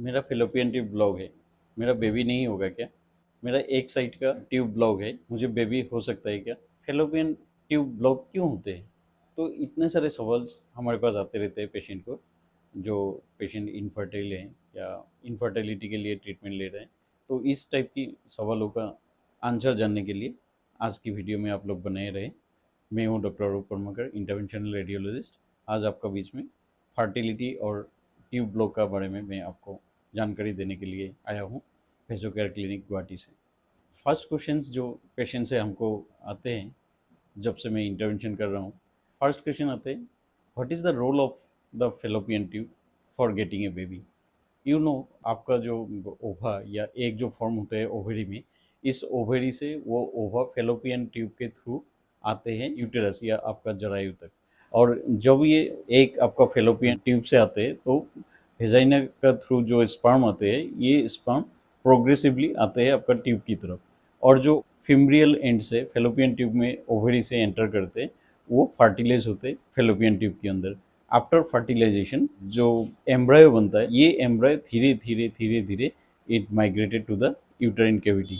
मेरा fallopian tube block है, मेरा बेबी नहीं होगा क्या? मेरा एक साइड का ट्यूब ब्लॉक है, मुझे बेबी हो सकता है क्या? फेलोपियन ट्यूब ब्लॉक क्यों होते हैं? तो इतने सारे सवाल हमारे पास आते रहते हैं पेशेंट को, जो पेशेंट इनफर्टाइल हैं या इनफर्टिलिटी के लिए ट्रीटमेंट ले रहे हैं। तो इस टाइप की सवालों का आंसर जानने के लिए आज की वीडियो में आप लोग बने रहे। मैं हूँ डॉक्टर अरूप कर्मकर, इंटरवेंशनल रेडियोलॉजिस्ट। आज आपका बीच में फर्टिलिटी और ट्यूब ब्लॉक का बारे में मैं आपको जानकारी देने के लिए आया हूँ फेजो केयर क्लिनिक गुवाहाटी से। फर्स्ट क्वेश्चंस जो पेशेंट से हमको आते हैं जब से मैं इंटरवेंशन कर रहा हूँ, फर्स्ट क्वेश्चन आते हैं, what is the role of the fallopian tube for getting a baby? You know, आपका जो ओवा या एक जो फॉर्म होता है ओवरी में, इस ओवरी से वो ओवा फेलोपियन ट्यूब के थ्रू आते हैं यूटेरस या आपका जरायु तक। और जब ये एक आपका फेलोपियन ट्यूब से आते हैं तो वेजाइना का थ्रू जो स्पर्म आते हैं, ये स्पर्म प्रोग्रेसिवली आते हैं आपका ट्यूब की तरफ। और जो फिम्ब्रियल एंड से फेलोपियन ट्यूब में ओवरी से एंटर करते हैं, वो फर्टिलाइज होते फेलोपियन ट्यूब के अंदर। आफ्टर फर्टिलाइजेशन जो एम्ब्रायो बनता है, ये एम्ब्रायो धीरे धीरे धीरे धीरे it migrated to the uterine cavity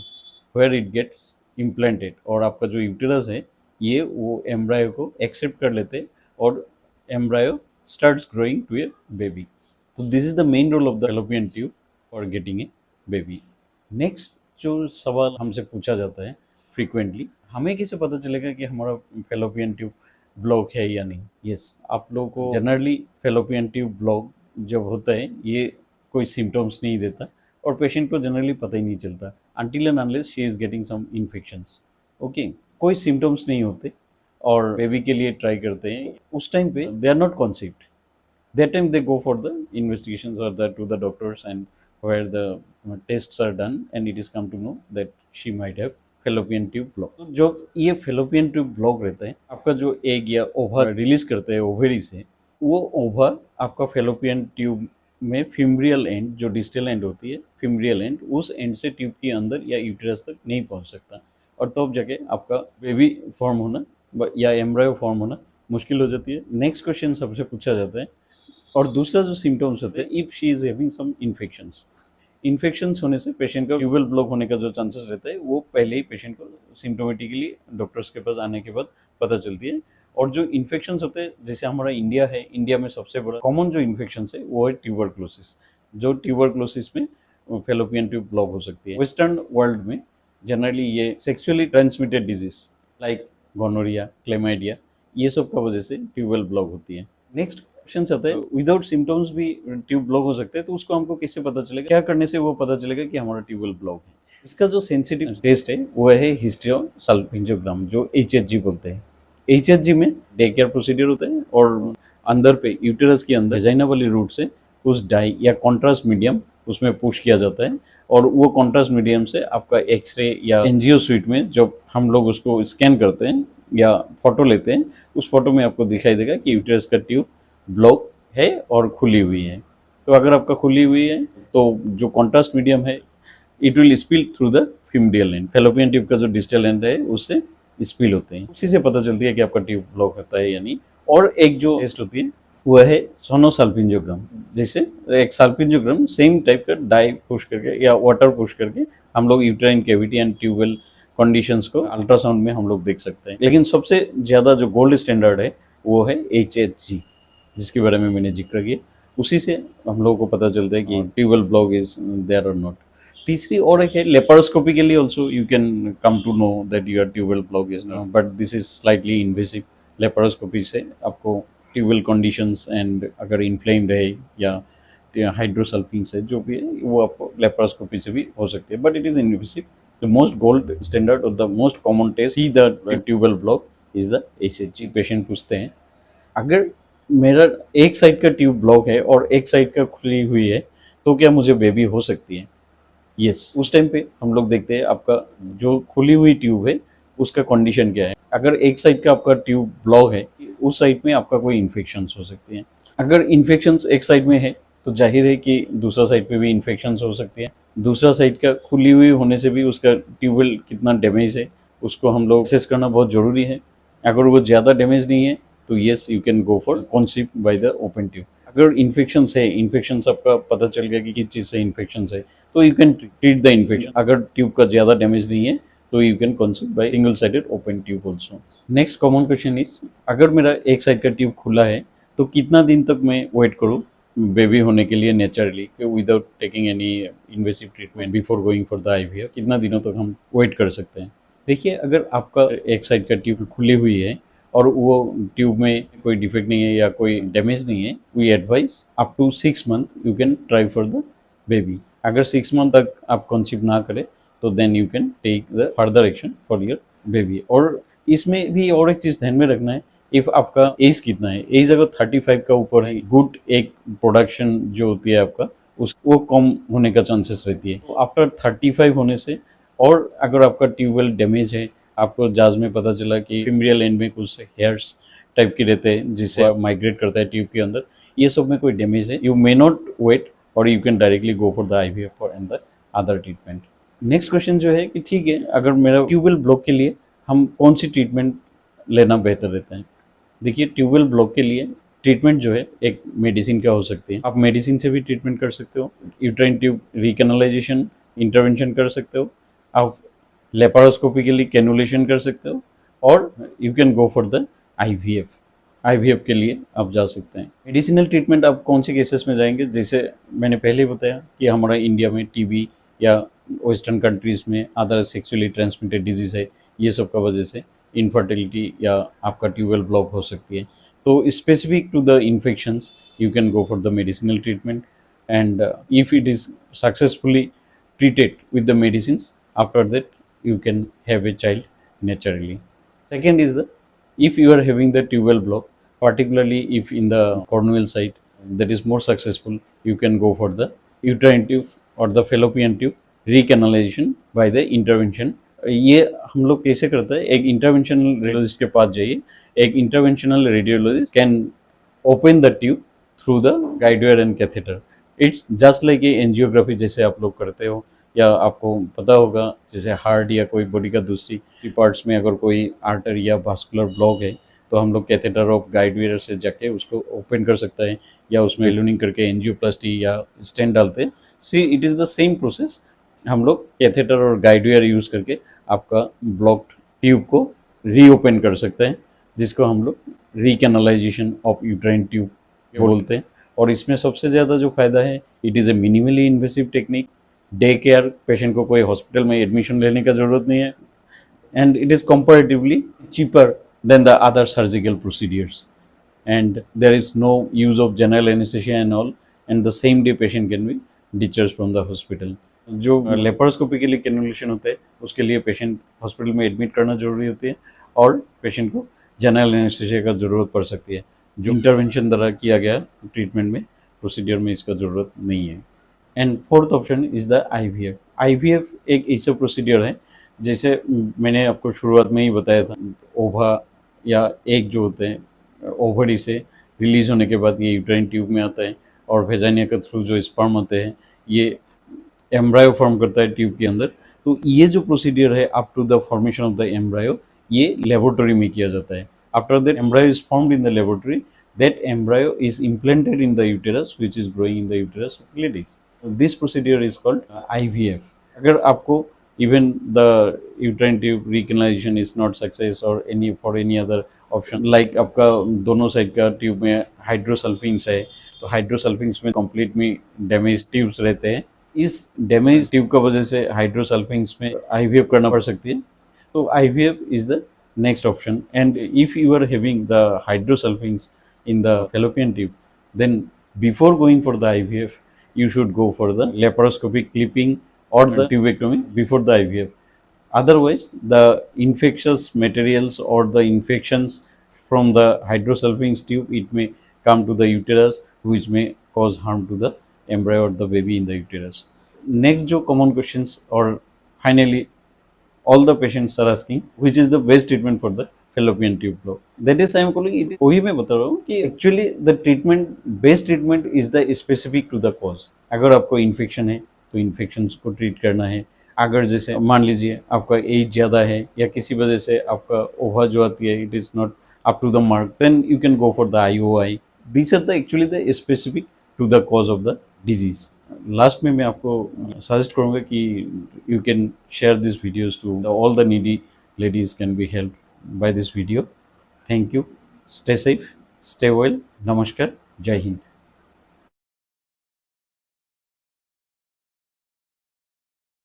where it gets implanted. और आपका जो यूटेरस है, ये वो एम्ब्रायो को एक्सेप्ट कर लेते और embryo starts growing to a baby. तो this is the main role of the fallopian tube for getting a baby. Next जो सवाल हमसे पूछा जाता है फ्रीक्वेंटली, हमें कैसे पता चलेगा कि हमारा फेलोपियन ट्यूब ब्लॉक है या नहीं? यस, आप लोगों को जनरली फेलोपियन ट्यूब ब्लॉक जब होता है, ये कोई सिम्टम्स नहीं देता और पेशेंट को जनरली पता ही नहीं चलता until and unless she is getting some infections. Okay, कोई सिम्टम्स नहीं होते और बेबी के लिए ट्राई करते हैं, उस टाइम पे they are not conceived. That time they go for the investigations or to the doctors, and where the tests are done and it is come to know that she might have fallopian tube block. तो जब ये fallopian tube block रहता है, आपका जो egg या ओवा release करते हैं ओवेरी से, वो ओवा आपका फेलोपियन ट्यूब में फिम्ब्रियल एंड, जो डिस्टल एंड होती है फिम्ब्रियल एंड, उस एंड से ट्यूब के अंदर या यूटेरस तक नहीं पहुंच सकता और तब जाके आपका बेबी फॉर्म होना या एम्ब्रायो फॉर्म होना मुश्किल हो जाती है। नेक्स्ट क्वेश्चन सबसे पूछा जाता है, और दूसरा जो सिम्टम्स होते हैं, if she is having some infections होने से पेशेंट का ट्यूबल ब्लॉक होने का जो चांसेस रहता है, वो पहले ही पेशेंट को सिम्टोमेटिकली डॉक्टर्स के पास आने के बाद पता चलती है। और जो इन्फेक्शंस होते हैं, जैसे हमारा इंडिया है, इंडिया में सबसे बड़ा कॉमन जो इन्फेक्शन है वो है ट्यूबरक्लोसिस। जो ट्यूबरक्लोसिस में फेलोपियन ट्यूब ब्लॉक हो सकती है। वेस्टर्न वर्ल्ड में जनरली ये sexually transmitted disease like gonorrhoea, chlamydia, ये सब का वजह से ट्यूबल ब्लॉक होती है। नेक्स्ट क्वेश्चन आता है, विदाउट सिम्टम्स भी ट्यूब ब्लॉक हो सकते हैं, तो उसको हमको कैसे पता चलेगा? क्या करने से वो पता चलेगा कि हमारा ट्यूबल ब्लॉक है? इसका जो सेंसिटिव टेस्ट है वो है हिस्टियोसाल्पिंजोग्राम, जो HHG बोलते हैं। HHG में डे केयर प्रोसीजर होता है और अंदर पे यूटेरस के अंदर वेजाइना वाली रूट से उस डाई या कॉन्ट्रास्ट मीडियम उसमें पुश किया जाता है और वो कॉन्ट्रास्ट मीडियम से आपका एक्सरे या एंजियो स्वीट में जब हम लोग उसको स्कैन करते हैं या फोटो लेते हैं, उस फोटो में आपको दिखाई देगा कि यूटेरस का ट्यूब ब्लॉक है और खुली हुई है। तो अगर आपका खुली हुई है तो जो कॉन्ट्रास्ट मीडियम है, it will spill through the fimbrial end. Fallopian tube का जो डिस्टल एंड है उससे स्पिल होते हैं, उसी से पता चलती है कि आपका ट्यूब ब्लॉक होता है या नहीं। और एक जो टेस्ट होती है वो है सोनोसाल्पिंजोग्राम। जैसे एक साल्पिंजोग्राम सेम टाइप का डाई पुश करके या वाटर पुश करके हम लोग uterine cavity and tubal conditions को अल्ट्रासाउंड में हम लोग देख सकते हैं। लेकिन सबसे ज़्यादा जो गोल्ड स्टैंडर्ड है वो है HHG, जिसके बारे में मैंने जिक्र किया। उसी से हम लोगों को पता चलता है कि ट्यूबल ब्लॉक इज देयर और नॉट। तीसरी और एक है लेपारोस्कोपी के लिए also you can come to know that your tubal block is not, but this is slightly invasive. Laparoscopy से आपको ट्यूबल कंडीशंस एंड अगर इन्फ्लेम्ड है या हाइड्रोसल्फिंग्स है, जो भी है, वो आपको लेपारोस्कोपी से भी हो सकती है, but it is invasive. The most gold standard और the most common test see the tubal block is the HHG। Patient पूछते हैं, अगर मेरा एक साइड का ट्यूब ब्लॉक है और एक साइड का खुली हुई है, तो क्या मुझे बेबी हो सकती है? यस, उस टाइम पे हम लोग देखते हैं आपका जो खुली हुई ट्यूब है उसका कंडीशन क्या है। अगर एक साइड का आपका ट्यूब ब्लॉक है, उस साइड में आपका कोई इन्फेक्शंस हो सकती हैं। अगर इन्फेक्शंस एक साइड में है तो जाहिर है कि दूसरा साइड पे भी इन्फेक्शंस हो सकती है। दूसरा साइड का खुली हुई होने से भी उसका ट्यूबल कितना डैमेज है उसको हम लोग असेस करना बहुत ज़रूरी है। अगर वो ज़्यादा डैमेज नहीं है तो yes, you can go for conceive by the open tube. अगर इन्फेक्शन है, इन्फेक्शन आपका पता चल गया कि किस चीज़ से इन्फेक्शन है, तो you can treat the infection. अगर ट्यूब का ज़्यादा डैमेज नहीं है तो you can conceive by single sided open tube also. Next common question is, अगर मेरा एक साइड का ट्यूब खुला है तो कितना दिन तक मैं वेट करूँ बेबी होने के लिए naturally, without taking any invasive treatment before going for the IVF, कितना दिनों तक हम वेट कर सकते हैं? देखिए, अगर आपका एक साइड का ट्यूब खुली हुई है और वो ट्यूब में कोई डिफेक्ट नहीं है या कोई डैमेज नहीं है, we advise up to 6 month you can try for the baby. अगर 6 मंथ तक आप कंसीव ना करें तो then you can take the further action for your baby. और इसमें भी और एक चीज़ ध्यान में रखना है, इफ आपका एज कितना है, एज अगर 35 का ऊपर है, गुड एक प्रोडक्शन जो होती है आपका वो कम होने का चांसेस रहती है। तो आफ्टर 35 होने से, और अगर आपका ट्यूबवेल डैमेज है, आपको जांच में पता चला कि फीमेल एंड में कुछ हेयर्स टाइप के रहते हैं जिससे माइग्रेट करता है ट्यूब के अंदर, ये सब में कोई डैमेज है, यू मे नॉट वेट और you can directly go for the IVF and the other treatment. Next question जो है कि ठीक है, अगर मेरा ट्यूबवेल ब्लॉक के लिए हम कौन सी ट्रीटमेंट लेना बेहतर रहता है? देखिए, ट्यूबवेल ब्लॉक के लिए ट्रीटमेंट जो है एक मेडिसिन का हो सकती है। आप मेडिसिन से भी ट्रीटमेंट कर सकते हो, यूट्राइन ट्यूब रिकैनालाइजेशन इंटरवेंशन कर सकते हो, आप लेपारोस्कोपी के लिए कैनुलेशन कर सकते हो, और you can go for the IVF. IVF के लिए आप जा सकते हैं। मेडिसिनल ट्रीटमेंट आप कौन से केसेस में जाएंगे? जैसे मैंने पहले बताया कि हमारा इंडिया में टीबी या वेस्टर्न कंट्रीज़ में अदर सेक्सुअली ट्रांसमिटेड डिजीज़ है, ये सब का वजह से इनफर्टिलिटी या आपका ट्यूबवेल ब्लॉक हो सकती है। तो specific to the infections you can go for the medicinal treatment, and if it is successfully treated with the medicines, after that you can have a child naturally. Second is the, if you are having the tubal block, particularly if in the corneal side that is more successful, you can go for the uterine tube or the fallopian tube recanalization by the intervention। ये हम लोग कैसे करते हैं? एक interventional radiologist के पास जाइए, एक interventional radiologist can open the tube through the guide wire and catheter. It's just like a angiography जैसे आप लोग करते हो, या आपको पता होगा जैसे हार्ट या कोई बॉडी का दूसरी पार्ट्स में अगर कोई आर्टर या वास्कुलर ब्लॉक है तो हम लोग कैथेटर ऑफ गाइड वायर से जाके उसको ओपन कर सकते हैं, या उसमें लूनिंग करके एंजियोप्लास्टी या स्टेंट डालते हैं। See it is the same process, हम लोग कैथेटर और गाइड वायर यूज़ करके आपका ब्लॉक्ड ट्यूब को रीओपन कर सकते हैं, जिसको हम लोग रिकैनालाइजेशन ऑफ यूट्राइन ट्यूब बोलते हैं। और इसमें सबसे ज़्यादा जो फ़ायदा है, it is a minimally invasive technique, day care, patient को कोई हॉस्पिटल में एडमिशन लेने का ज़रूरत नहीं है, and it is comparatively cheaper than the other surgical procedures, and there is no use of general anaesthesia and all, and the same day patient can be discharge from the hospital. जो laparoscopy के लिए cannulation होता है उसके लिए patient hospital में admit करना जरूरी होती है, और पेशेंट को जनरल एनेस्थीसिया का ज़रूरत पड़ सकती है। जो इंटरवेंशन द्वारा किया गया ट्रीटमेंट में, प्रोसीडियर में इसका ज़रूरत नहीं है। And fourth option is the IVF. IVF एक ऐसा प्रोसीडियर है, जैसे मैंने आपको शुरुआत में ही बताया था, ओवा या एग जो होते हैं ओवरी से रिलीज होने के बाद ये यूट्राइन ट्यूब में आता है, और वेजाइना के थ्रू जो स्पर्म होते हैं ये एम्ब्रायो फॉर्म करता है ट्यूब के अंदर। तो ये जो प्रोसीडियर है up to the formation of the embryo, ये लेबोरेटरी में किया जाता है। After that embryo is formed in the laboratory, that embryo is implanted in the uterus, which is growing in the uterus of ladies. So this procedure is called IVF. अगर आपको even the uterine tube recanalization is not success or any other option, like आपका दोनों side का tube में हाइड्रोसल्फिंग्स है, तो हाइड्रोसल्फिंग्स में complete में डैमेज ट्यूब्स रहते हैं, इस डैमेज ट्यूब का वजह से हाइड्रोसल्फिंग्स में IVF करना पड़ सकती है। तो IVF is the next option, and if you are having the hydrosulfings in the fallopian tube, then before going for the IVF you should go for the laparoscopic clipping or the tubectomy before the IVF. Otherwise the infectious materials or the infections from the hydrosulfings tube, it may come to the uterus, which may cause harm to the embryo or the baby in the uterus. Next जो common questions, or finally all the patients are asking which is the best treatment for the fallopian tube block. That is I am calling it, वही मैं बता रहा हूँ कि actually the treatment, best treatment is the specific to the cause. अगर आपको infection है तो इन्फेक्शंस को ट्रीट करना है। अगर जैसे मान लीजिए आपका एज ज़्यादा है या किसी वजह से आपका ओवा जो आती है it is not up to the mark, then you can go for the IOI, These are the actually the specific to the cause of the disease. Last में मैं आपको सजेस्ट करूंगा कि you can share this videos to all the needy ladies can be help by this video. Thank you. Stay safe, stay well. नमस्कार. जय हिंद.